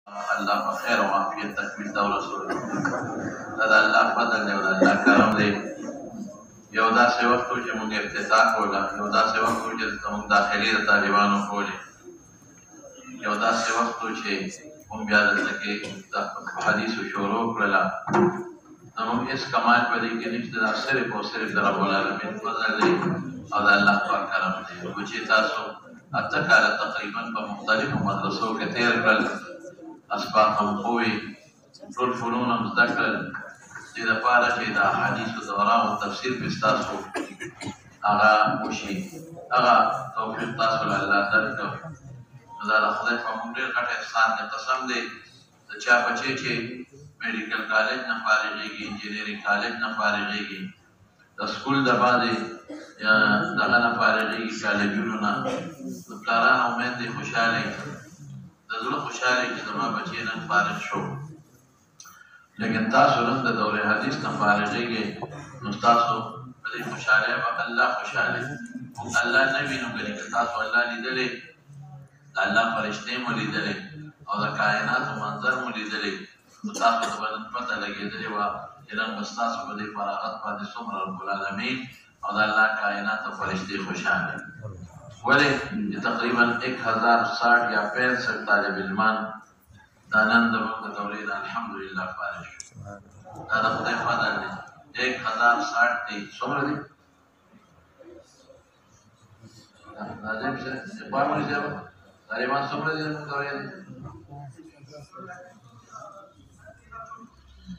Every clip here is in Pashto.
الله په خیر او عافیت تکمیل ته ورسولو. دا د الله فضل دی او د الله کرم دی. یو داسې وخت و چې موږ افتتاح کوله، یو داسې وخت و چې زموږ داخلي د طالبانو کولې، یو داسې وخت و چې موږ بیا دلته کې د حدیثو شروع کړله. زموږ هېڅ کمال په دې کې نشته، دا صرف او صرف د رب العالمین فضل دی او د الله پاک کرم دی. نو چې تاسو اته کاله تقریبا په مختلفو مدرسو کې تېر کړل، اسباق هم خوی ټول فنون هم زده کړل، دې دپاره چې د احادیثو دوره او تفسیر پې ستاسو هغه وشي، هغه توفیق تاسو له الله درکړو. نو دا د خدای په موږ ډېر غټ احسان دی. قسم دی د چا بچی چې میډیکل کالج نه فارغېږي، انجینرینګ کالج نه فارغېږي، د سکول د بعدې یا دغه نه فارغېږي، کالجونو نه، د پلارانو میندې خوشحاله د زړه خوشحاله چې زما بچی نن فارغ شو. لیکن تاسو نن د دورې حدیث نه فارغېږئ، نو تاسو په دې خوشحالۍ به الله خوشحاله. موږ الله نه وینو، ګنې که تاسو الله لیدلی، د الله فرشتې مو لیدلی او د کائناتو منظر مو لیدلی، نو تاسو ته به نن پته لګېدلې وه چې نن به ستاسو په دې فراغت باندې څومره رب العالمین او د الله کائنات او فرشتې خوشحاله. ولې چې تقریبا 1060 یا 65 طالب علمان دا نن زموږ د دورې نه الحمدلله فارغ شو. دا د خدای فضل دی. 1060 دی. څومره دی؟ ناظم صاحب، اقبال مولوي صاحب، طالبان څومره دي زموږ دورې نه؟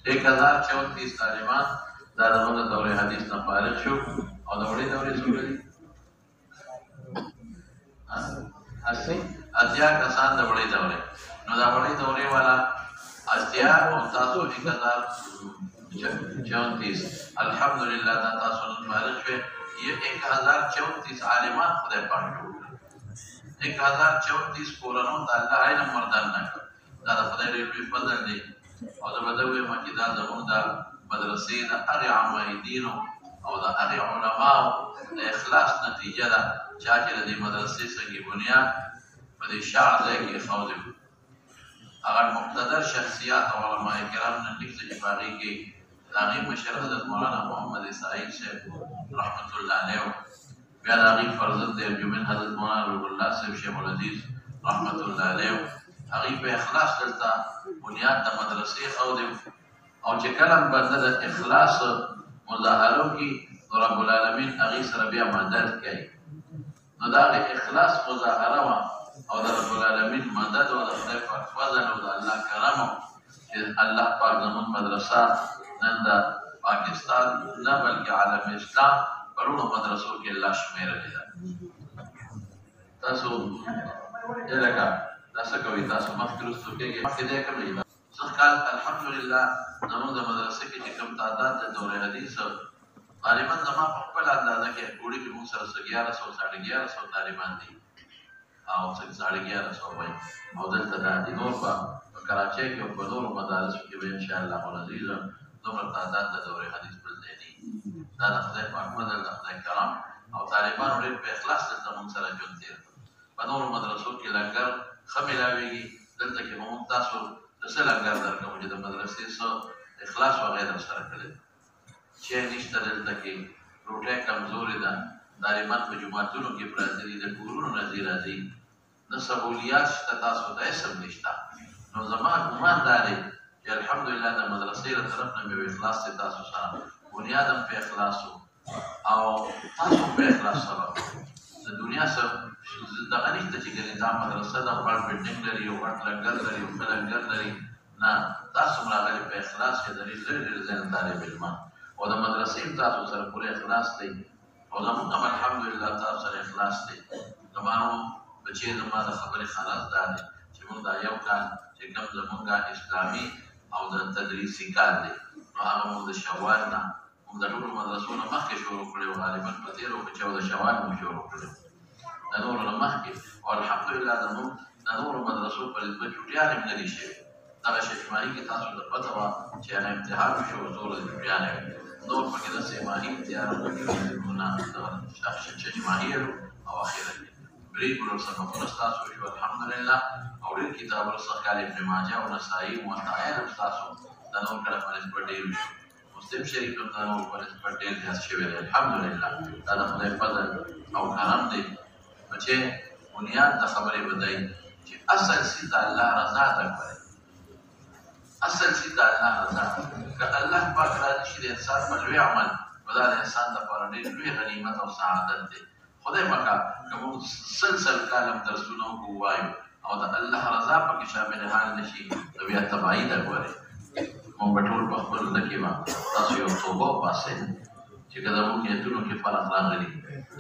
1034 طالبان دا زموږ د دورې حدیث نه فارغ شو. او د وړې دورې څومره دي؟ 80 کسان د وړې دورې. نو دا وړې دورې والا 80 او تاسو 1034. الحمدلله دا تاسو نن فارغ شوئ. 1034 عالمان خدای پاک جوړ کړل. 1034 کورنو ته الله علم وردانه کړ. دا د خدای ډېر لوی فضل دی. او زه به دا ووایم چې دا زموږ د مدرسې د هغې عمایدینو او د هغې علماو د اخلاص نتیجه ده. چا چې د دې مدرسې سنګي بنیاد په دې شعر ځای کې ایښودی وو، هغه مقتدر شخصیات او علما کرام نن نشته چې په هغې کې د هغې مشر حضرت مولانا محمد اسماعیل صاحب رحمت الله علیه، بیا د هغې فرزند ارجمند حضرت مولانا روح الله صاحب شیخ الحدیث رحمت الله علیه، هغې په اخلاص دلته بنیاد د مدرسې ایښودی وو. او چې کله هم بنده د اخلاص مظاهره وکړي، نو رب العالمین هغې سره بیا مدد کوي. نو دا د اخلاص مظاهره وه او د رب العالمین مدد او د خدای پاک فضل او د الله کرم چې الله پاک زموږ مدرسه نن د پاکستان نه بلکې عالم اسلام په ټولو مدرسو کې الله شمېرلې ده. تاسو لکه دا څه کوئ؟ تاسو مخکې وروستو کېږئ، مخکې دی کوم دی؟ سږ کال الحمدلله زموږ د مدرسې کې چې کوم تعداد د دورې حدیث غالبا زما په خپله اندازه کې ګوړي کې موږ سره 1100 1150 طالبان دي او 1150 وایي. او دلته دا دي نور په کراچۍ کې او په نورو مدارسو کې به انشاءالله العزیز دومره تعداد د دورې حدیث بل ځای دي. دا د خدای پاک فضل، د خدای کرم او طالبانو ډېر په اخلاص دلته موږ سره ژوند تېر کړ. په نورو مدرسو کې لنګر ښه میلاوېږي، دلته کې به موږ تاسو د څه لنګر درکوو چې د مدرسې څه اخلاص وغیره درسره کړی دی. چای نشته دلته کې، روټۍ کمزورې ده، طالبان په جوماتونو کې پراته دي، د کورونو نه ځي راځي، نه سهولیات شته، تاسو ته هېڅ هم نشته. نو زما ګمان دا دی چې الحمدلله د مدرسې له طرف نه مې اخلاص دی تاسو سره، بنیاد هم په اخلاص و او تاسو هم په اخلاص سره. د دنیا څه دغه نشته چې ګنې دا مدرسه ده، غټ بلډینګ لري او غټ لنګر لري او ښه لنګر لري، نه، تاسو هم راغلي په اخلاص چې د لرې لرې ځای نه طالب علمان او د مدرسې هم تاسو سره پوره اخلاص دی او زموږ هم الحمدلله تاسو سره اخلاص دی. زما نو بچی زما د خبرې خلاص دا دی چې موږ دا یو کال چې کوم زموږ اسلامي او د تدریسي کال دی، نو هغه موږ د شوال نه موږ د ټولو مدرسو نه مخکې شروع کړی و، غالبا په تېرو په 14 شوال موږ شروع کړی د نورو نه مخکې. او الحمدلله زموږ د نورو مدرسو په نسبت چوټیانې هم نه دي شوې. دغه ششماهي کې تاسو ته پته وه چې هغه امتحان وشو او ټوله چوټیانې وې، نور پکې داسې ماهي امتحان ششماهي او اخره کې برېک ورسره سبقونه ستاسو وشو الحمدلله. او او ډېر کتابونه څخه ابن ماجه او نسائي موطئ هم ستاسو د نور کله په نسبت ډېر مسلم شریف هم د نور په نسبت ډېر زیات شوی دی الحمدلله دا د خدای فضل او کرم دی چې بنیاد د خبرې بدایي چې اصل سي د الله رضا ته کوي اصل سي د الله رضا که الله پاک راضي شي د انسان په لوی عمل دا د انسان لپاره ډېر لوی غنیمت او سعادت دی خدای پاکه که موږ سلسل کالم درسونه ووایو او د الله رضا پکې شامل حال نشي نو بیا تباهي ده ګورئ موږ به ټول په خپل زړه کې به تاسو یو توبه وباسئ چې که زموږ نیتونو کې فرق راغلي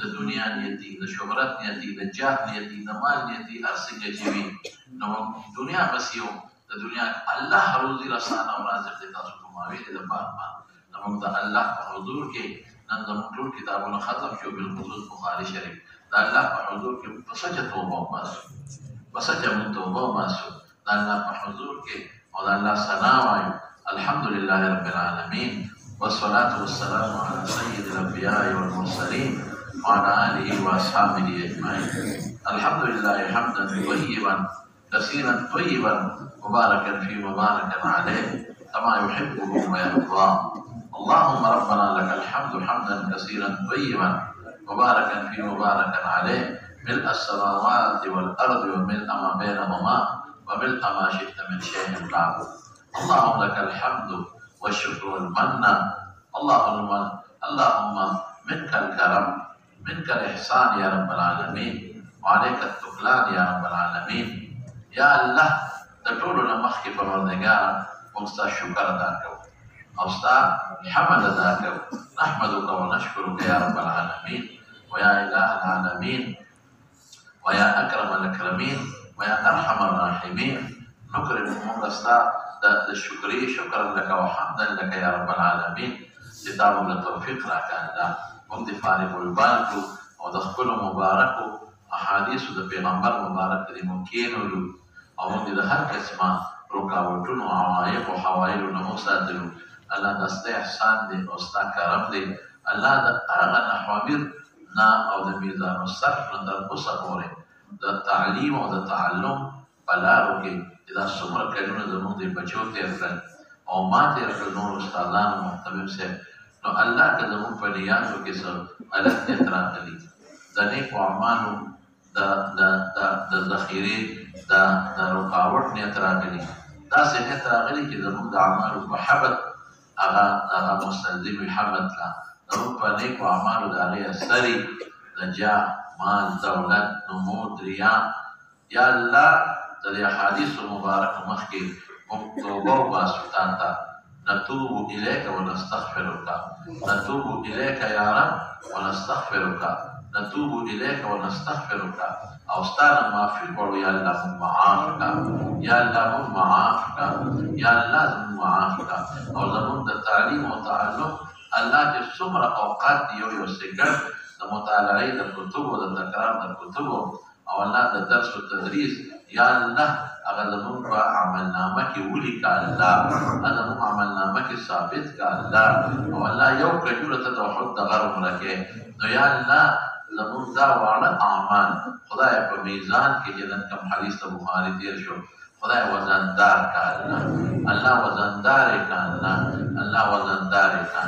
د دنیا نیتي د شهرت نیتي د جاه نیتي د مال نیتي هر څنګه چې وي نو دنیا بس یو د دنیا الله روزي رسانه او رازق دی تاسو کوماوي د بار نو موږ د الله په حضور کې نن زموږ ټول کتابونه ختم شو بالخصوص بخاري شریف د الله په حضور کې په سچه توبه وباسو په سچه موږ توبه وباسو د الله په حضور کې او د الله ثنا وایو الحمد لله رب العالمين والصلاة والسلام على سيد الأنبياء والمرسلين وعلى آله وأصحابه أجمعين الحمد لله حمدا طيبا كثيرا طيبا مباركا فيه مباركا عليه كما يحبه ويرضاه اللهم ربنا لك الحمد حمدا كثيرا طيبا مباركا فيه مباركا عليه ملء السماوات والأرض وملء ما بينهما وملء ما شئت من شيء بعد اللهم لك الحمد والشكر والمنة اللهم منك الكرم منك الإحسان يا رب العالمين وعليك التكلان يا رب العالمين يا الله تقولنا مخي فرمردگار ومستا شكر داكو ومستا حمد داكو نحمدك ونشكرك يا رب العالمين ويا إله العالمين ويا أكرم الأكرمين ويا أرحم الراحمين نكرم ممستا الشكري شكرا لك وحمدا لك يا رب العالمين كتاب التوفيق لك الله ومد فارغ البال او دخل مبارك احاديث د پیغمبر مبارک دي ممکن او مد د هر قسمه رکاوټونو عوایق او حوایل نو ساتلو الله دسته احسان دي او ستا کرم دي الله د هغه نحوامر نا او د میزان الصرف در اوسه پورې د تعلیم او د تعلم بلارو کې دا څومره کلونه زموږ د بچو تېر کړل او ما تېر کړل نور استادانو محتمم صاحب نو الله که زموږ په نیاتو کې څه غلط نیت راغلي د نیکو اعمالو د ذخیرې د رکاوټ نیت راغلي داسې نیت راغلي چې زموږ د اعمالو په حبت هغه مستلزم حبت کا زموږ په نیکو اعمالو د هغې اثري د جاه مال دولت نمود ریا یا الله د احادیث مبارک مخکې موږ توبه وباسو تا ته نتوب إليك ونستغفرك نتوب إليك يا رب ونستغفرك نتوب إليك ونستغفرك او ستانه معافي غواړو یا الله موږ معاف کا یا الله موږ معاف کا یا الله موږ معاف کا او زموږ د تعلیم او تعلم الله چې څومره اوقات یو سکند د مطالعې د کتبو د تکرار د کتبو او الله د درس او تدریس یا الله هغه زموږ په عملنامه کې ولیکه الله هغه زموږ عملنامه کې ثابت که الله او الله یو کجوره ته توحید دغه عمره کې نو یا الله زموږ دا واړه اعمال خدای په میزان کې چې نن کوم حدیث د بخاري تېر شو خدای وزندار که الله وزندار که الله وزندار که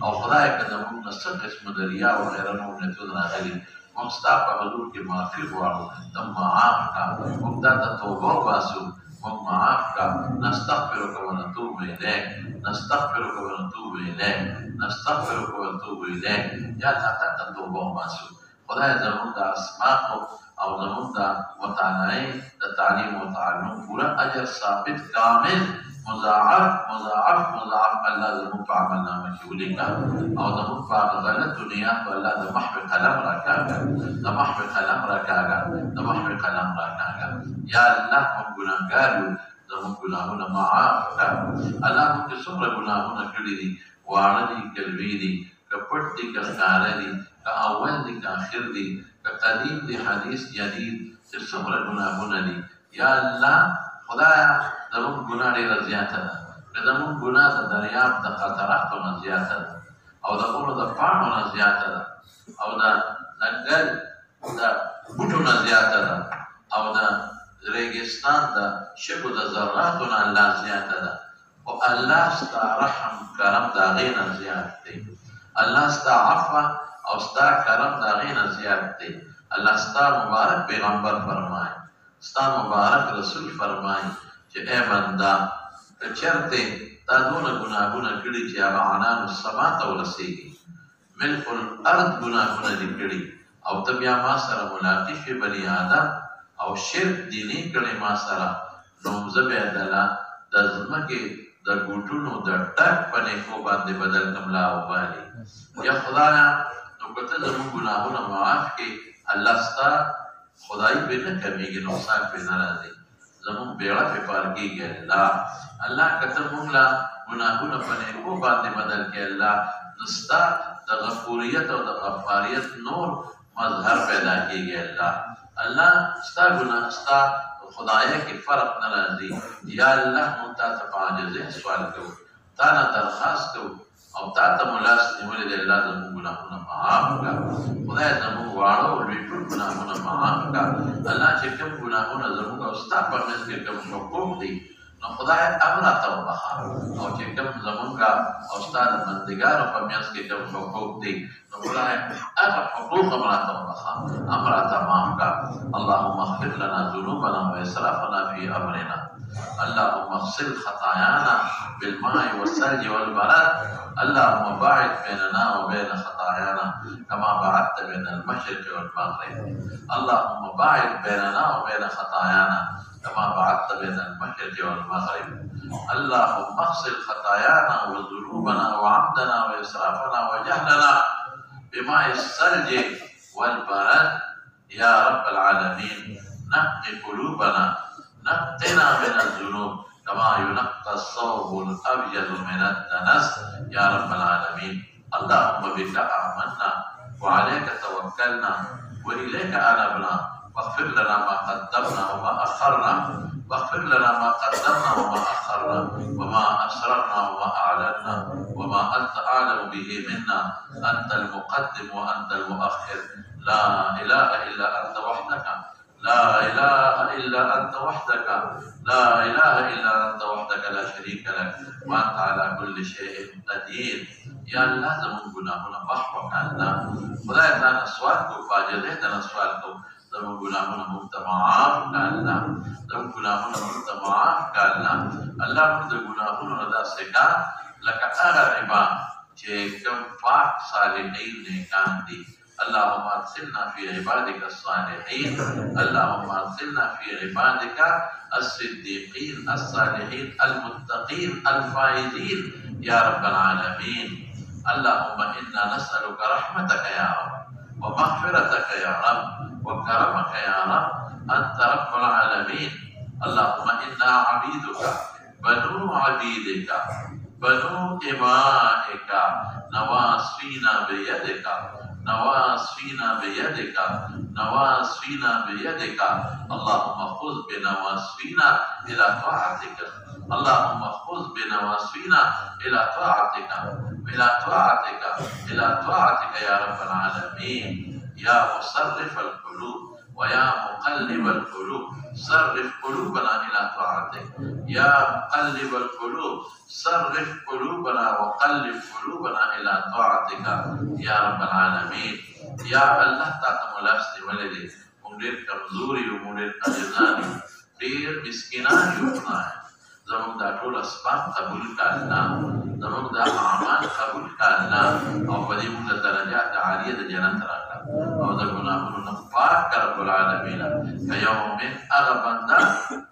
او خدای که زموږ نه څه قسمه د ریا او غیره نور نیتونه راغلي موږ ستا په حضور کې معافي غواړو ته معاف کا موږ تا ته توبه وباسو موږ معاف کا نستغفرک ونتوب الیک نستغفرک ونتوب الیک نستغفرک ونتوب الیک یا تا ته توبه وباسو خدای زموږ د اسماء او زموږ د مطالعې د تعلیم او تعلم پوره اجر ثابت کامل مضاعف الله زموږ په عملنامه کې ولیکه او زموږ په هغه غلطو نیاتو الله د محو قلم راکاږه یا الله موږ ګناهګار یو زموږ ګناهونه معاف کړه الله موږ څومره ګناهونه کړي دي واړه دي که لوی دي که پټ دي که ښکاره دي که اول دي که آخر دي که قدیم دي حدیث جدید چې څومره ګناهونه دي یا الله خدایا زموږ ګناه ډېره زیاته ده که زموږ ګناه د دریاب د قطراتو نه زیاته ده او د غرو د پاڼو نه زیاته ده او د ځنګل د بوټو نه زیاته ده او د ریګستان د شګو د ذراتو نه الله زیاته ده، خو الله ستا رحم کرم د هغې نه زیات دی. الله ستا عفو او ستا کرم د هغې نه زیات دی. الله ستا مبارک پیغمبر فرمایي، ستا مبارک رسول فرمایي چې ای بنده که چېرته تا دونه ګناهونه کړي چې هغه عنان السما ته ورسېږي، ملک الارض ګناهونه دې کړي او ته بیا ما سره ملاقات شې بني آدم او شرک دیني کړي ما سره، نو زه بیا دله د ځمکې د ګوټونو د ټک په نیکو باندې بدل کړم لا وبالي. یا خدایه نو که ته زموږ ګناهونه معاف کړې، الله ستا خدایي پرې نه کمیږي، نقصان پرې نه راځي، زموږ بیړه پرې پار کېږي. الله که ته موږ له ګناهونه په نیکو باندې بدل کړې الله، نو ستا د غفوریت او د غفاریت نور مظهر پیدا کېږي. الله ستا ګناه ستا خدایه کې فرق نه راځي. یا الله موږ تا ته په عاجزۍ سوال کوو، تا نه درخواست کوو او تا ته مو لاس نیولې دی. الله زموږ ګناهونه معاف کړه، خدای زموږ واړه او لوی ټول ګناهونه معاف کړه. الله چې کوم ګناهونه زموږ او ستا په منځ کې کوم حقوق دي، نو خدای هغه راته وبخښه، او چې کوم زموږ او ستا د بندګانو په منځ کې کوم حقوق دي، نو خدای هغه حقوق هم راته وبخښه، هم راته معاف کړه. اللهم اغفر لنا ذنوبنا واسرافنا في امرنا، اللهم اغسل خطايانا بالماء والثلج والبرد، اللهم باعد بيننا وبين خطايانا كما بعدت بين المشرق والمغرب، اللهم باعد بيننا وبين خطايانا كما بعدت بين المشرق والمغرب، اللهم اغسل خطايانا وذنوبنا وعمدنا واسرافنا وجهلنا بماء الثلج والبرد يا رب العالمين. نقي قلوبنا، نقنا من الذنوب كما ينقى الثوب الابيض من الدنس يا رب العالمين. اللهم بك امنا وعليك توكلنا واليك انبنا، واغفر لنا ما قدمنا وما اخرنا، واغفر لنا ما قدمنا وما اخرنا وما اسررنا وما اعلنا وما انت اعلم به منا، انت المقدم وانت المؤخر، لا اله الا انت وحدك، لا اله الا انت وحدك، لا اله الا انت وحدك لا شريك لك، وانت على كل شيء قدير. یا الله زموږ ګناهونه بخښ وکړه. الله خدای تا نه سوال کوو، په عاجزۍ تا نه سوال کوو، زموږ ګناهونه موږ ته معاف کړه الله، زموږ ګناهونه موږ ته معاف کړه الله. الله موږ د ګناهونو نه داسې کړه لکه هغه عباد چې کوم پاک صالحین نیکان دي. اللهم ادخلنا في عبادك الصالحين، اللهم ادخلنا في عبادك الصديقين الصالحين المتقين الفائزين يا رب العالمين. اللهم انا نسألك رحمتك يا رب ومغفرتك يا رب وكرمك يا رب، انت رب العالمين. اللهم انا عبيدك بنو عبيدك بنو إمائك، نواصينا بيدك، نواصينا بيدك، نواصينا بيدك، اللهم خذ بنواصينا إلى طاعتك، اللهم خذ بنواصينا إلى طاعتك، إلى طاعتك، إلى طاعتك يا رب العالمين. يا مصرف القلوب ويا مقلب القلوب صرف قلوبنا إلى طاعتك، يا مقلب القلوب صرف قلوبنا وقلب قلوبنا إلى طاعتك يا رب العالمين. يا الله تعالى ملاستي ولدي مدير كمزوري ومدير أجزاني دير مسكيناني وطنائي زموږ دا ټول اسباب قبول کړه الله، زموږ دا اعمال قبول کړه الله، او په دې موږ درجات عالیه د جنت راکړه، او د ګناهونو نه پاک کړه رب العالمین. که یو مؤمن هغه بنده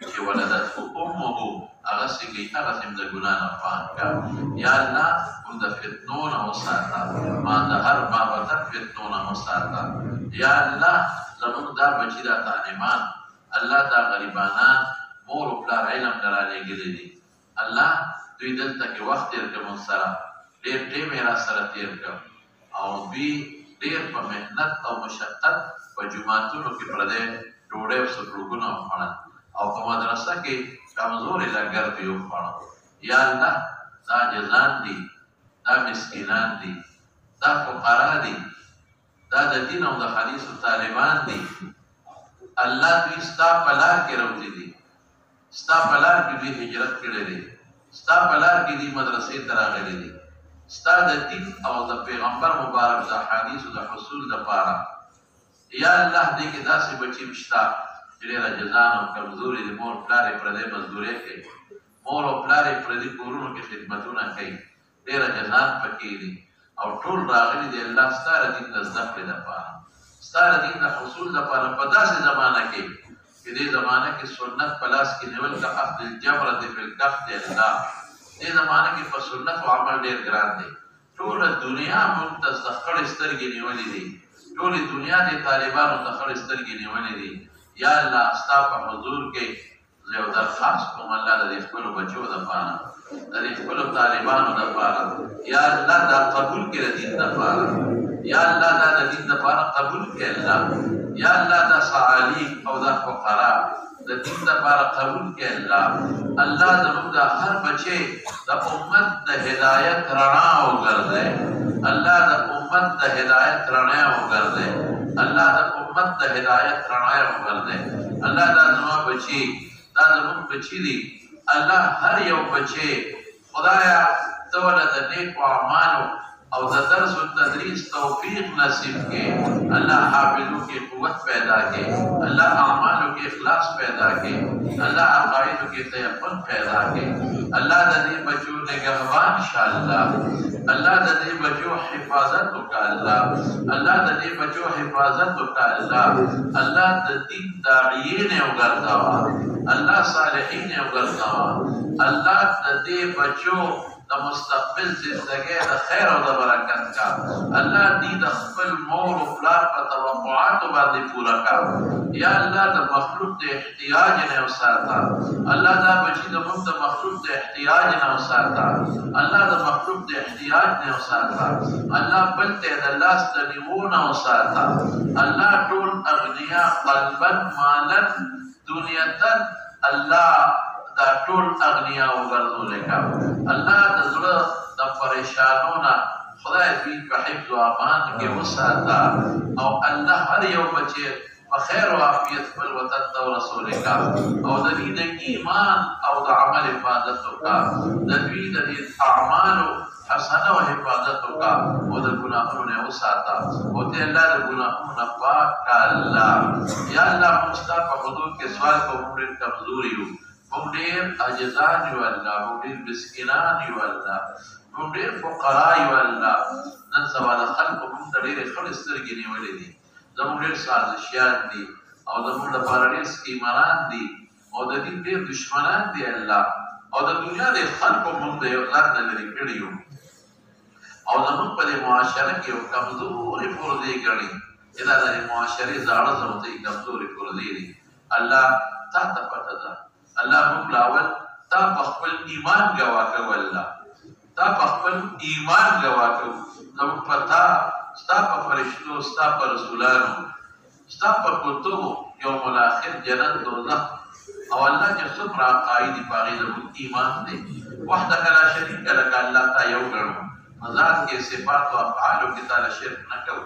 چې ولدته امه هغه سږي هغه سم د ګناه نه پاک کړه. یا الله موږ د فتنو نه وساته، ما د هر بابطن فتنو نه وساته. یا الله زموږ دا بچي دا تعلیمان الله دا غریبانان مور او پلار علم نه رالېږلي دي، الله دوی دلته کې وخت تېر کړه موږ سره، ډېر ټیم یې را سره تېر کړ، او دوی ډېر په محنت او مشقت په جوماتونو کې پردی ډوډۍ او سپړوګونه وخوړل، او په مدرسه کې کمزورې لنګر دوی وخوړل. یا الله دا عاجزان دي، دا مسکینان دي، دا فقرا دي، دا د دین او د حدیثو طالبان دي، الله دوی ستا په لار کې روزي دي، ستا په لار کې دوی هجرت کړی دی، ستا په لار کې دوی مدرسې ته راغلي دي، ستا د دین او د پیغمبر مبارک د احادیثو د حصول دپاره یا الله دې کې داسې بچي شته چې ډېره جزان او کمزوري دي، مور پلار یې پردی مزدورۍ کوي، مور او پلار یې پردي کورونو کې خدمتونه کوي، ډېره جزان پکې دي او ټول راغلي دي الله ستا د دین د زده کړې دپاره، ستا د دین د حصول دپاره په داسې زمانه کې چې دې زمانه کې سنت په لاس کې نیول که اخذ الجبرة فی الکف دی الله، دې زمانه کې په سنت و عمل ډېر ګران دی، ټوله دنیا موږ ته د خړې سترګې نیولې دي، ټولې دنیا دې طالبانو ته خړې سترګې نیولې دي. یا الله ستا په حضور کې زه یو درخواست کوم الله د دې خپلو بچو دپاره د دې خپلو طالبانو دپاره یا الله دا قبول کړي د دین دپاره، یا الله دا د دین دپاره قبول کړي الله، یا الله دا سعالیق او دا فقرا د دین دپاره قبول کړي الله. الله زموږ د هر بچی د امت د هدایت رڼا وګرځئ، الله د امت د هدایت رڼا وګرځئ، الله د امت د هدایت رڼا وګرځئ. الله دا زما بچی دا زموږ بچی دي، الله هر یو بچی خدایا ته له د نیکو اعمالو او د درس و تدریس توفیق نصیب کې، الله حافظو کې قوت پیدا کې، الله اعمالو کې اخلاص پیدا کې، الله عقایدو کې تیقن پیدا کې، الله د دې بچو نگهبان انشاءالله، الله د دې بچو حفاظت وکړه الله، الله د دې بچو حفاظت وکړه الله، الله د دین داعیین وګرځوه، الله صالحین وګرځوه، الله د دې بچو د مستقبل زندګۍ د خیر او د برکت کا، الله دې د خپل مور او پلار په توقعاتو باندې پوره کا، یا الله د مخلوق د احتیاج نه وساته، الله دا بچي د موږ د مخلوق د احتیاج نه وساته، الله د مخلوق د احتیاج نه وساته، الله بل ته د لاس د نیوو نه وساته، الله ټول اغنیا قلبا مالا دنیتن الله دا ټول اغنیا وګرځولې کا، الله د زړه د پریشانو نه خدای دوی په حفظ و امان کې وساته، او الله هر یو بچی په خیر او عافیت خپل وطن ته ورسولې کا، او د دوی د ایمان او د عمل حفاظت وکړه، د دوی د اعمالو حسنه و حفاظت وکړه، او د ګناهونو نه وساته، او ته الله د ګناهونو نه پاک کا الله. یا الله موږ ستا په حضور کې سوال کوو، موږ ډېر کمزوري یو، موږ ډېر عاجزان یو الله، موږ ډېر مسکینان یو الله، موږ ډېر فقرا یو الله. نن سبا د خلکو موږ ته ډېرې خړې سترګې نیولې دي، زموږ ډېر سازشیان دي او زموږ لپاره ډېر سکیمران دي او د دین ډېر دشمنان دي الله، او د دنیا د خلکو موږ د یو ځان نه لرې کړي یو، او زموږ په دې معاشره کې یو کمزورې پردې ګڼي چې دا د معاشرې زاړه زوځي کمزورې پردې دي. الله تا ته پته ده، الله موږ لاول تا په خپل ایمان ګواه کوو، الله تا په خپل ایمان ګواه کوو، زموږ په تا ستا په فرشتو ستا په رسولانو ستا په کتبو یوم الاخر جنت دوزخ او الله چې څومره عقاید دي په هغې زموږ ایمان دی. وحدک لا شریک لک الله تا یو ګڼو، ذات کې صفات او افعالو کې تا له شرک نه کوو،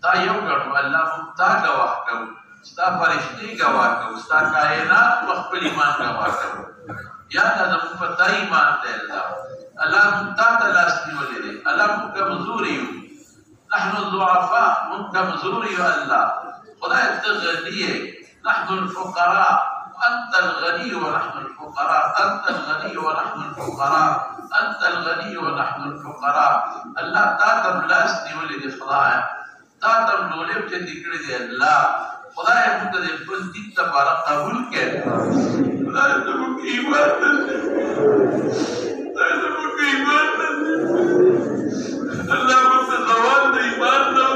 تا یو ګڼو الله موږ تا ګواه کوو، ستا فرشتې ګواه کوو، ستا کائنات په خپل ایمان ګواه کوو. یا الله زموږ په تا ایمان دی الله، الله موږ تا ته لاس نیولی دی، الله موږ کمزوري یو، نحن الضعفاء موږ کمزوري یو الله، خدای ته غني یې، نحن الفقراء أنت الغني ونحن الفقراء، أنت الغني ونحن الفقراء، أنت الغني ونحن الفقراء. الله تاتم لاس نیولې دی خدای، تاتم لولې چې دې کړې دی الله، خدای موږ د خپل دین لپاره قبول کړي، خدای زموږ ایمان خدای زموږ ایمان الله موږ ته زوال د ایمان نه،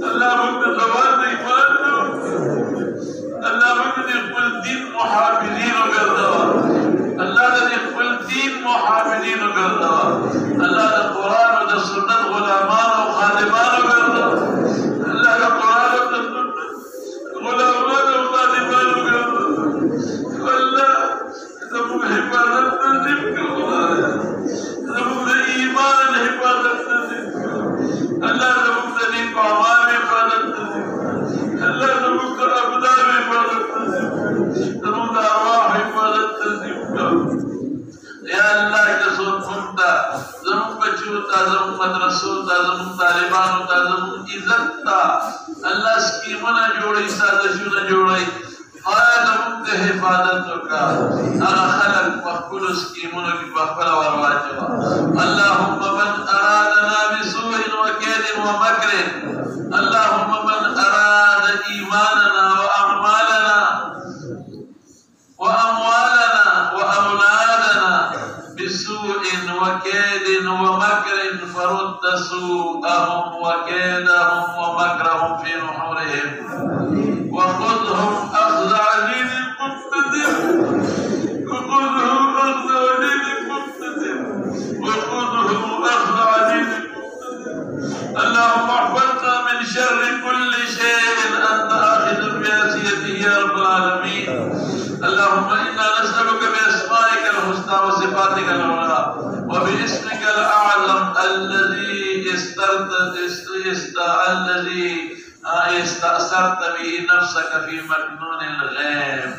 الله موږ ته زوال د ایمان نه، الله موږ د خپل دین محافظین وګرځوه، الله د خپل دین محافظین وګرځوه، الله د قرآن او د سنت غلامان او خادمان وګرځوه، الله د قرآن او د سنت غلامان او خادمان وګرځوه، الله زموږ حفاظت نصیب کړه، زموږ د ایمان حفاظت نصیب کړه، الله زموږ د نیکو اعمالو حفاظت نصیب کړه، الله زموږ د ابدان या अल्लाह के सोच मुंता जम बच्चों ता जम मदरसों ता जम तालिबानों ता जम इज्जत ता अल्लाह स्कीम ना जोड़ी साजिशों ना जोड़ी आया जम के हिफाजत का अला खलक मखबूल स्कीमों की बखला वरवाजवा अल्लाहुम्मा मन अरादना बिसूइन व कैदिन व मकरिन अल्लाहुम्मा मन अराद ईमानना व अमालना व अमवालना व औलादना बिसूइन व कैदिन व मकरिन फरुद्द सूअहम व कैदहम व मकरहम फी नुहूरिहिम وخذهم أخذ عزيز مقتدر وخذهم أخذ عزيز مقتدر وخذهم أخذ عزيز مقتدر اللهم احفظنا من شر كل شيء أنت آخذ بناصيته يا رب العالمين اللهم إنا نسألك بأسمائك الحسنى وصفاتك العلى وباسمك الأعظم الذي استأثرت به نفسك في مكنون الغيب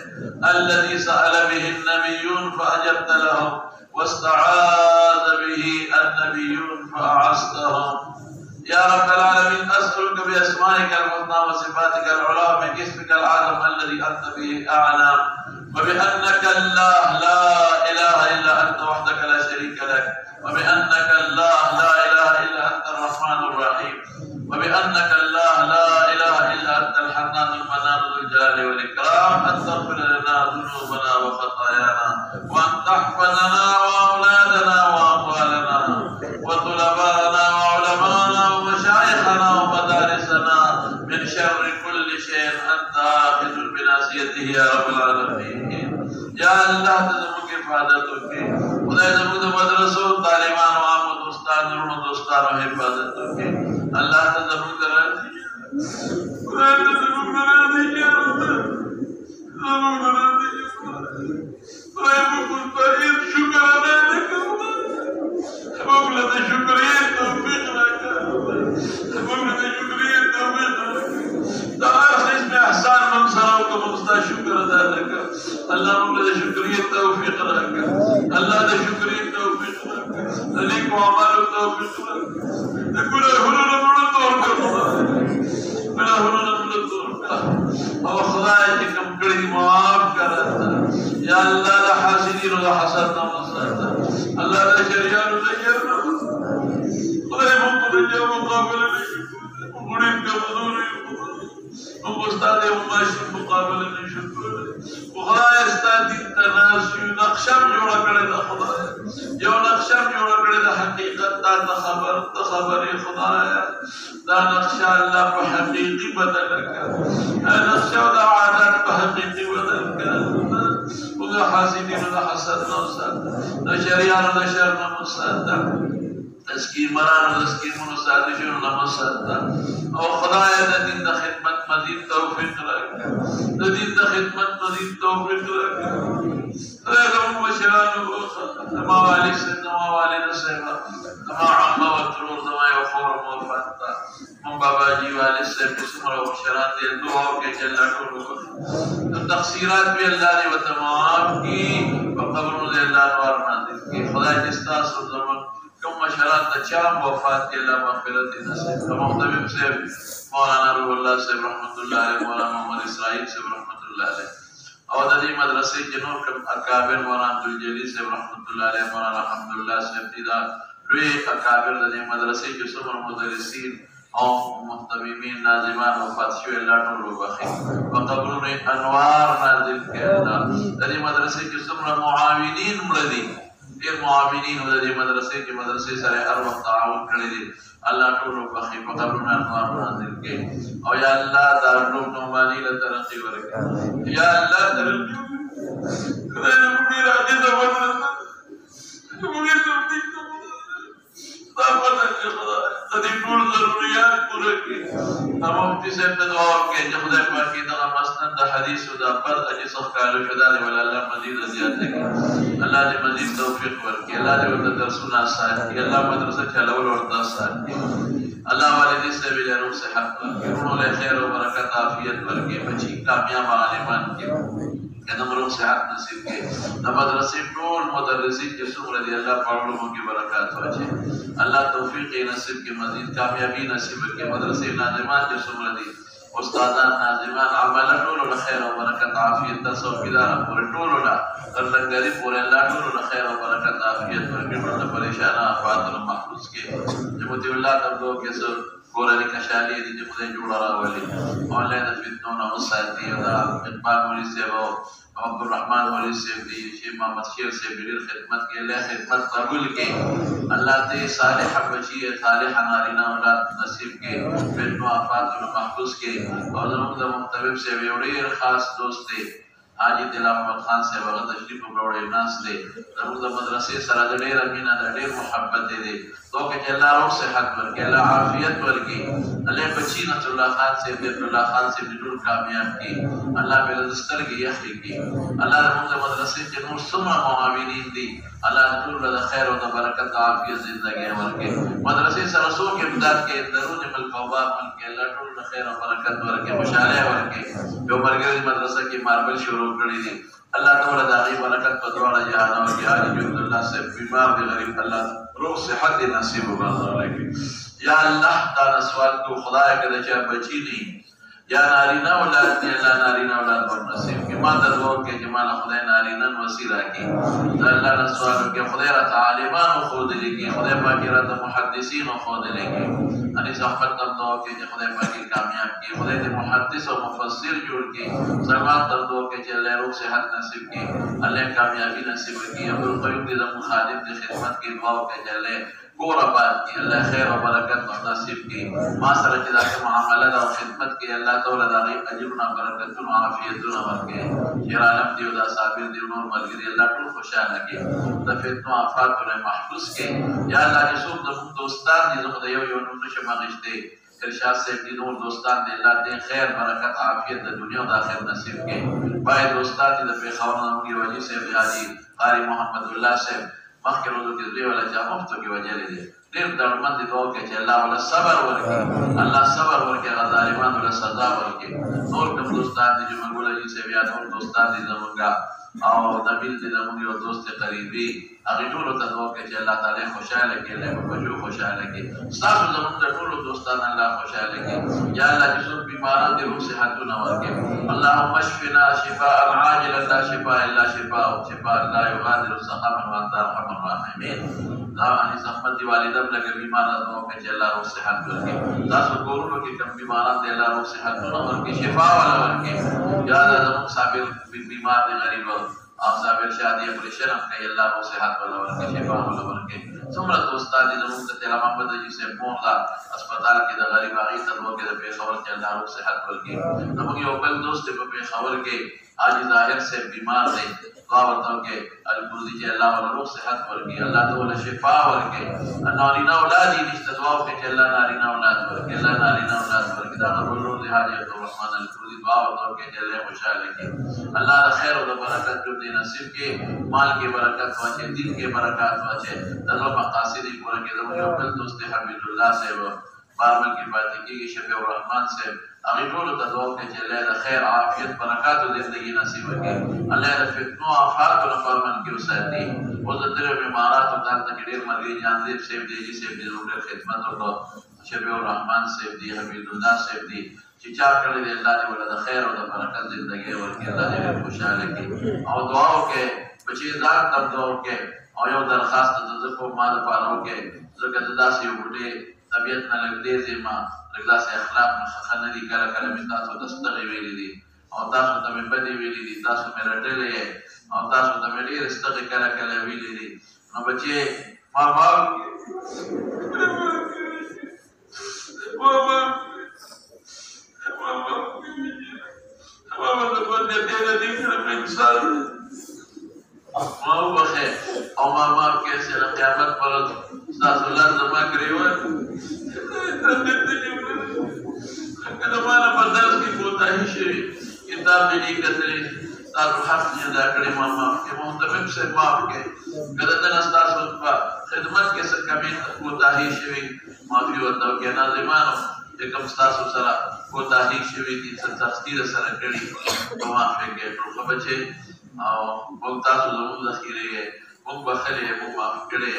الذي سأل به النبيون فأجبت لهم واستعاذ به النبيون فأعزتهم يا رب العالمين أسألك بأسمائك الحسنى وصفاتك العلى باسمك الأعظم الذي أنت به أعلم وبأنك الله لا إله إلا أنت وحدك لا شريك لك وبأنك الله لا إله إلا أنت الرحمن الرحيم وبأنك الله لا إله إلا أنت الحنان المنان ذو الجلال والإكرام أن تغفر لنا ذنوبنا وخطايانا وأن تحفظنا وأولادنا وأموالنا وطلباءنا وعلماءنا ومشايخنا ومدارسنا من شر كل شيء أنت آخذ بناصيته يا رب العالمين يا الله تزمك حفاظتك خدا زمك مدرسو طالبان وعام دوستان نورو دوستان حفاظتك الله تزمك راضي خدا تزمك راضي يا رب زمك راضي خدا بكل طريق شكر لك حبوب لك شكرية توفيق لك حبوب لك شكرية توفيق لك تعال اسم احسان من سراوك مقصد شكر لك الله لك شكرية توفيق لك الله لك شكرية توفيق لك عليك وعمال توفيق لك تقول هنا من الدور من هنا من الدور او خدايا كم كريم معاف کرتا يا الله لا حاسدين ولا حسدنا مصلحتا الله لا شريان ولا شرنا خدايا مقبل مقابلة وقرين كمدوري ومستاد وماشي مقابلة شكر وخدايا استادي تناسي نقشم جوڑا کرے دا خدايا جو نقشم جوڑا کرے دا حقیقت دا خبر خدايا دا نقشہ اللہ کو حقیقی بدل کر نقشہ دا عادات کو حقیقی بدل کر ودا حاسدین ودا حسد نوسد دا شریان ودا شر نمسد تسکیمران ودا سکیمون سادشون نمسد او خدایا دا دین دا خدمت مزید توفیق لکر دا دین دا خدمت مزید توفیق لکر خدایا مبشران دما والی سے دما والد سے دما عمہ وطرور دما یوفور موفتا من بابا جی والد سے بسم اللہ مبشران دے دعاوں کے جلہ کرو تقصیرات بھی اللہ نے وتمام کی وقبروں دے اللہ نوار نازل کی خدای جستاس و زمان کم مشرات چام وفات کے اللہ مغفرت نصیب مختبب سے مولانا روح اللہ سے رحمت اللہ علیہ مولانا محمد اسرائیل سے رحمت اللہ علیہ اور دی مدرسے جنور کم اکابر مولانا عبدالجلیل سے رحمت اللہ علیہ مولانا حمداللہ سے ابتدا روی اکابر دی مدرسے جو سمر مدرسین اور محتمین ناظمان وفات شو اللہ نور بخی وقبرون انوار نازل کرنا دی مدرسے جو سمر معاونین مردی دیر معاونین و دی مدرسے کی مدرسے سارے ہر وقت تعاون کرنے دی اللہ ٹولو بخی وقبرون انوار نازل کے اور یا اللہ دارلوم نومانی لترقی ورکا یا اللہ ترقی خدای مجھے راجی زبردست مجھے ترقی ټول ضروريات پوره کړي هم مفتي صاحب ته دعا وکړي چې خدای پاک دې دغه مسند د حدیث او د پر اجي څخه کالو شدا دی ول الله مزید زیات کړي الله دې مزید توفیق ورکړي الله دې ورته درسونه ساتي الله مدرسه چلول ورته ساتي الله والدي صاحب له روح صحت ورکړي ټول خیر او برکت عافیت ورکړي بچي کامیاب عالمان کړي کله مرو صحت نصیب کې د مدرسې ټول مدرسین چې څومره دي الله په علومو کې برکات واچي الله توفیق نصیب کې مزید کامیابی نصیب کې مدرسې ناظمان چې څومره دي استادان ناظمان عمل ټول له خیر او برکت عافیت تاسو پیدا پورې ټول له ترلنګري پورې الله ټول له خیر او برکت عافیت ورکړي ټول پریشان افات محفوظ کې جمعیت الله تبارک کې کورنۍ کشالي دي چې خدای جوړ راولي اولاد د فتنو نه وساتي او د اقبال مولوي صاحب او عبدالرحمن مولوي صاحب دي شیخ محمد شیر صاحب ډېر خدمت کې الله خدمت قبول کې الله ته صالح بچي صالح نارینه اولاد نصیب کې فتنو افات محفوظ کې او زموږ د محترم صاحب یو ډېر خاص دوست دی حاجی دل احمد خان صاحب هغه تشریف وروړي ناس دی زموږ د مدرسې سره د ډېر مینه د ډېر محبت دی توګه چې الله روح صحت ورکړي الله عافیت ورکړي الله بچی نصر الله خان صاحب عبد الله خان صاحب ټول کامیاب کړي الله به سترګې یخې کړي الله زموږ د مدرسې چې نور څومره معاونین دي الله ټول له خیر او د برکت او عافیت ژوندۍ ورکړي مدرسې سره څوک امداد کوي درون ملک او باب ملک الله ټول له خیر او برکت ورکړي خوشاله ورکړي یو مرګري مدرسې کې ماربل شروع کړی دي الله تعالی د هغې برکت په دواړه جهانونو کې حاجي جود الله صاحب بیمار دی غریب الله روح صحت نصیب وګرځولی یا الله تعالی سوال کو خدای که د چا بچي نه یا نارینه اولاد دی الله نارینه اولاد ور نصیب کړي ما ته دعا وکړئ چې ماله خدای نارینه وسي راکړي زه الله نه سوال وکړم خدای راته عالمان وښودلي کړي خدای پاک یې راته محدثین وښودلي کړي انیس احمد ته دعا وکړئ چې خدای پاک یې کامیاب کړي خدای دې محدث او مفسر جوړ کړي سلمان ته دعا وکړئ چې الله روح صحت نصیب کړي الله کامیابی نصیب کړي عبدالقیوم دې زموږ خادم دې خدمت کې دعا وکړئ چې الله کور آباد کړي الله خیر او برکت نصیب کړي ما سره چې داسې معامله ده او خدمت کې الله تعالی د هغې اجرونه برکتونه عافیتونه ورکړي شیر عالم دی او دا صابر دی نور ملګري الله ټول خوشحاله کړي د فتنو افاتو نه محفوظ کړي یا الله چې څوک زموږ دوستان دي زه خو د یو نوم نشم اخیستی ارشاد صاحب دي نور دوستان دي الله دې خیر برکت عافیت د دنیا او د آخرت نصیب کړي باید دوستان دي د پېښور نه زموږ حاجي صاحب حاجي قاري محمد الله صاحب مخکې ورځو کې دوی والا چا مفتو کې وجلې دي ډېر دردمند دي دعا وکړئ چې الله والا صبر ورکړي الله صبر ورکړي هغه ظالمانو له سزا ورکړي نور کوم دوستان دي جمعه ګل حاجي صاحب یا نور دوستان دي زموږ او نبیل دي زموږ یو دوست قریبي هغې ټولو ته دعا وکړئ چې الله تعالی خوشحاله کړي الله په بچو خوشحاله کړي ستاسو زموږ د ټولو دوستان الله خوشحاله کړي یا الله چې څوک بیماران دي روح صحتونه ورکړي اللهم اشفنا شفاء عاجلا لا شفاء الا شفاء شفاء لا یغادر سقما وانت ارحم الراحمین دا انیس احمد دی والده هم لکه بیمار دعا وکړئ چې الله روح صحت ورکړي تاسو کورونو کې کوم بیماران دي الله روح صحتونه ورکړي شفا والا ورکړي یا الله زموږ صابر بیمار دی غریب او صابر شادي اپریشن هم کوي الله روح صحت والا ورکړي شفا والا ورکړي څومره دوستان دي زموږ د تیرا محمد حاجي صاحب مور ده هسپتال کې د غریب هغې ته دعا وکړئ د پېښور کې الله روح صحت ورکړي زموږ یو بل دوست دی په پېښور کې حاجي ظاهر صاحب بیمار دی دعا ورته وکړئ الکوزي چې الله والا روح صحت ورکړي الله تعالی شفا ورکړي نارینه اولاد یې نشته دعا وکړئ چې الله نارینه اولاد ورکړي الله نارینه اولاد ورکړي د هغه بل ورور دی حاجي عبدالرحمن الکوزي دعا ورته وکړئ چې الله یې خوشحاله کړي الله د خیر او د برکت ژوند یې نصیب کړي مال کې برکت واچوي دین کې برکات واچوي د زړه مقاصد یې پوره کړي زموږ یو بل دوست دی حمید الله صاحب بارمل کې پاتې کېږي شفیع الرحمن صاحب هغې ټولو ته دعا وکړئ چې الله د خیر عافیت برکاتو زندګي نصیب کړي الله د فتنو افاتو نه په امن کې وساتي اوس د درېو بیماراتو دلته کې ډېر ملګري جانزیب صاحب دی حاجي صاحب دی زموږ ډېر خدمت وکړو شفیع الرحمن صاحب دی حمید الله صاحب دی چې چا کړی دی الله دې ورله د خیر او د برکت زندګي ورکړي الله دې ډېر خوشحاله کړي او دعا وکړئ بچي ځان ته دعا وکړئ او یو درخواست د زه خو ما دپاره وکړئ ځکه زه داسې یو بوډۍ طبیعت نه لږ ډېر یم لږ داسې اخلاق مې ښه نه دي کله کله مې تاسو ته ستغې ویلي دي او تاسو ته مې بدې ویلي دي تاسو مې رټلې یې او تاسو ته مې ډېرې ستغې کله کله ویلي دي نو بچې ما معاف ما وبخیر او ما معاف کړئ چې د قیامت پر ورځ ستاسو لار زما کړې وه که د ما نه په درس کې کوتاهي شوې کتاب مې نه کتلی ستاسو حق مې ادا کړی ما معاف کړئ محتمم صاحب معاف کړئ که د ده نه ستاسو په خدمت کې څه کمې کوتاهي شوې معافي ورته وکړئ ناظمانو چې کوم ستاسو سره کوتاهي شوي دي څه سختي سره کړي نو معافي کې ټول بچي او موږ تاسو زموږ ذخیره یې موږ بخلې موږ معاف کړی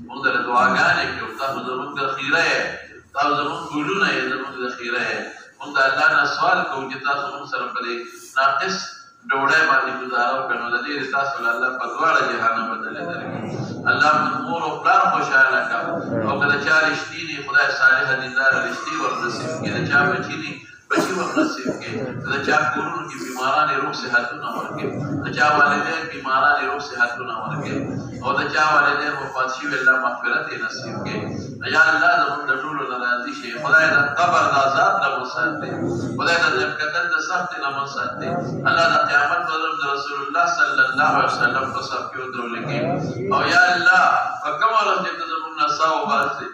موږ د دعاګانې کوو تاسو زموږ ذخیره یې تاسو زموږ ګلونه یې زموږ ذخیره یې موږ د الله نه سوال کوو چې تاسو موږ سره په دې ناقص ډوډۍ باندې ګزاره وکړو نو د دې تاسو له الله په دواړه جهانه بدلې درکړي الله موږ مور او پلار خوشحاله کړه او که د چا رښتینې خدای صالح دیندار رښتې ورنصیب کړي د چا بچي دي بچي ورنصیب کړي د چا کورونو کې بیماران روغ صحتونه ورکړي د چا والدین بیماران روغ صحتونه ورکړي او د چا والدین وفات شوي الله مغفرت یې نصیب کړي یا الله زموږ د ټولو نه راضي شي خدای د قبر د عذاب نه مو ساتي خدای د کتل د سختۍ نه مو ساتي الله د قیامت په ورځ د رسول الله صلی الله علیه وسلم په صف کې ودرولې کړي او یا الله په کومه ورځ چې ته زموږ نه ساه وباسې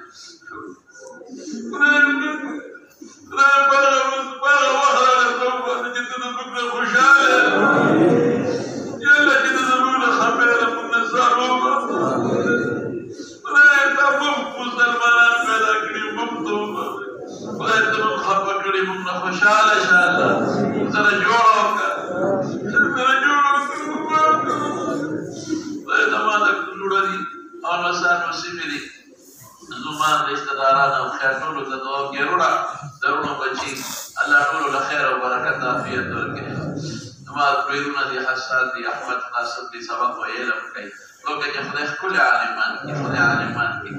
سبق وعلم کوي لکه چې خدای ښکلي عالمان کړي خدای عالمان کړي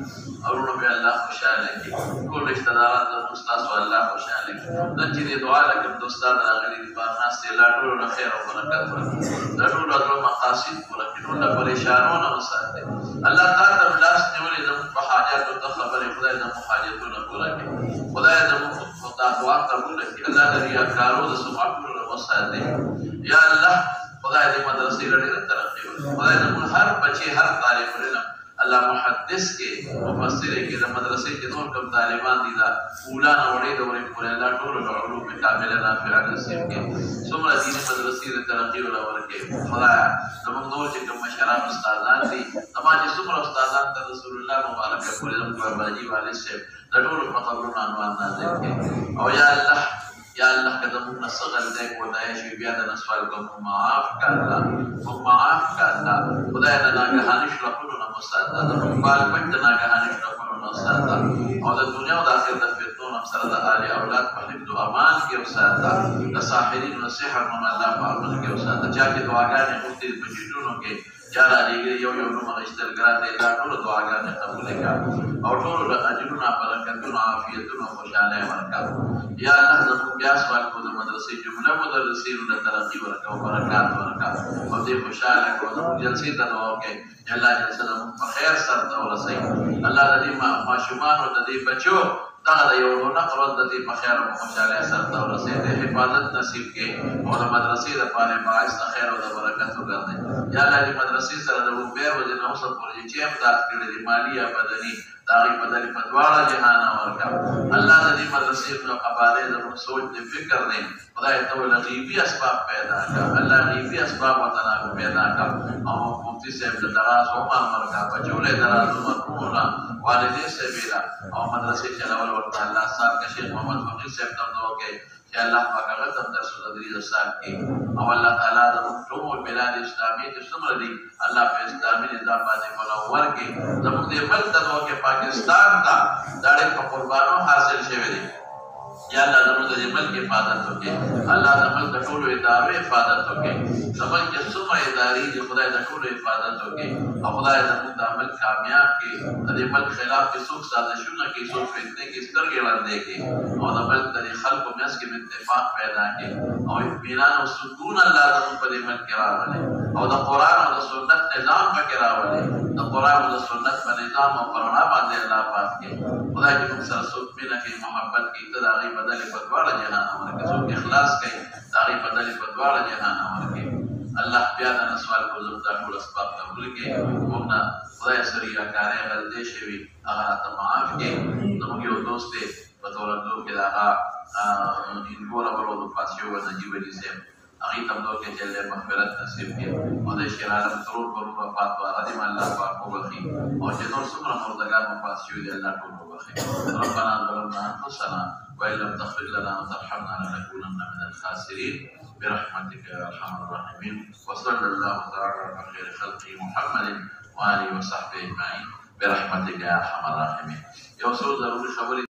اورونه به الله خوشحاله کړي ټول رشته داران زموږ ستاسو الله خوشحاله کړي نن چې دې دعا لکه دوستان راغلي دي بار ناستې الله ټولو له خیر او برکت ورکړي د ټولو زړه مقاصد پوره کړي ټول له پریشانو نه وساتي الله تا ته لاس نیولې زموږ په حاجاتو ته خبرې خدای زموږ حاجتونه پوره کړي خدای زموږ دعا قبوله کړي الله د ریاکارو د سمعتونو نه وساتي یا الله خدای دې مدرسې ډېره ترقي وکړي خدای زموږ هر بچي هر طالب علم الله محدث کې مفسر کې د مدرسې کې نور کوم طالبان دي دا اولا نه وړې د ورې پورې الله ټول علوم کامله نافعه نصیب کړي څومره دیني مدرسې د ترقي ولا ورکړي خدای زموږ نور چې کوم مشران استادان دي اما چې څومره استادان ته رسول الله مبارک پورې زموږ باباجي والد صاحب د ټول په قبرونو انوار نازل کړي او یا الله یا الله که زموږ نه څه غلطۍ کوتاهۍ شوي بیا د نه سوال کوم معاف که الله موږ معاف که الله خدای د ناګهاني شرفونو نه مو ساته زموږ بال بچ د ناګهاني شرفونو نه ساته او د دنیا او د آخرت د فتنو نه سره د آل اولاد په حفظ و امان کې وساته د ساحرینو د سحر نه الله په امن کې وساته چا چې دعاګانې غوښتې په چیټونو کې یا رالیږلي یو یو نوم اخیستل ګران دی دا ټولو دعاګانې قبولې کړه او ټولو له اجرونه برکتونو عافیتونو خوشحالۍ ورکړه یا الله زموږ بیا سوال کوو د مدرسې جمله مدرسینو له ترقي ورکړه او برکات ورکړه او دې خوشحاله کړو زموږ جلسې ته دعا وکړئ چې الله جلسه زموږ په خیر سر ته ورسوي الله د دې ماشومانو د دې بچو دغه د یو رونق ورځ د دې په خیر او خوشحالۍ سر ته ورسوي د حفاظت نصیب کړي او د مدرسې دپاره باعث د خیر او د برکت وګرځوي یا الله دې مدرسې سره د وبیر ورځې نه اوسه پورې چې امداد کړی دي مالي یا بدني د هغې بدلې په دواړه جهانه ورکړه الله د دې مدرسې د قبالې زموږ سوچ دی فکر دی خدای ته له غیبي اسباب پیدا کړه الله غیبي اسباب ورته پیدا کړه او مفتي صاحب ته دراز عمر ورکړه بچولی دراز عمر ټوله والدې صاحبې له او مدرسې چلول ورته الله صاحب که شیخ محمد فقیر صاحب ته هم دعا کوي چې الله پاک هغه ته هم درس تدریس صاحب کړي او الله تعالی زموږ ټول بلاد اسلامي چې څومره دي الله په اسلامي نظام باندې منور کړي زموږ دې ملک ته دعا کوي پاکستان ته دا ډېر په قربانو حاصل شوی دی یا الله زموږ د دې ملک حفاظت وکړي الله د ملک د ټولو ادارو حفاظت وکړي زموږ چې څومره ادارې دي خدای د ټولو حفاظت وکړي او خدای زموږ د عمل کامیاب کړي د دې ملک خلاف چې څوک سازشونه کوي څوک فتنې کوي سترګې ړندې کړي او د ملک د خلکو منځ کې اتفاق پیدا کړي او اطمینان او سکون الله زموږ په دې ملک کې راولي او د قرآن او د سنت نظام پکې راولي د قرآن او د سنت په نظام او په رڼا باندې الله پاک کړي خدای چې موږ سره څوک مینه کوي محبت کوي ته د هغې بدلې په دواړه جهانه ورکړي څوک اخلاص کوي د هغې بدلې په دواړه جهانه ورکړي الله بیا د نه سوال کوو زموږ دا ټول اسباب قبول کړي موږ نه خدای سره ریاکارۍ غلطۍ شوي هغه راته معاف کړي زموږ یو دوست دی په تورندو کې د هغه هندوله ورو وفات شوی و نجیب علي صاحب هغې ته هم دعا کوي چې الله مغفرت نصیب کړي او د شیر عالم ترور پرون وفات و هغه دې هم الله پاک وبخي او چې نور څومره مردګان وفات شوي دي الله ټول وبخي ربنا ظلمنا انفسنا وإن لم تغفر لنا وترحمنا لنكونن من الخاسرين برحمتك يا أرحم الراحمين. وصلى الله تعالى على خير خلقه محمد وآله وصحبه أجمعين برحمتك يا أرحم الراحمين. يا وصول ضروري خبري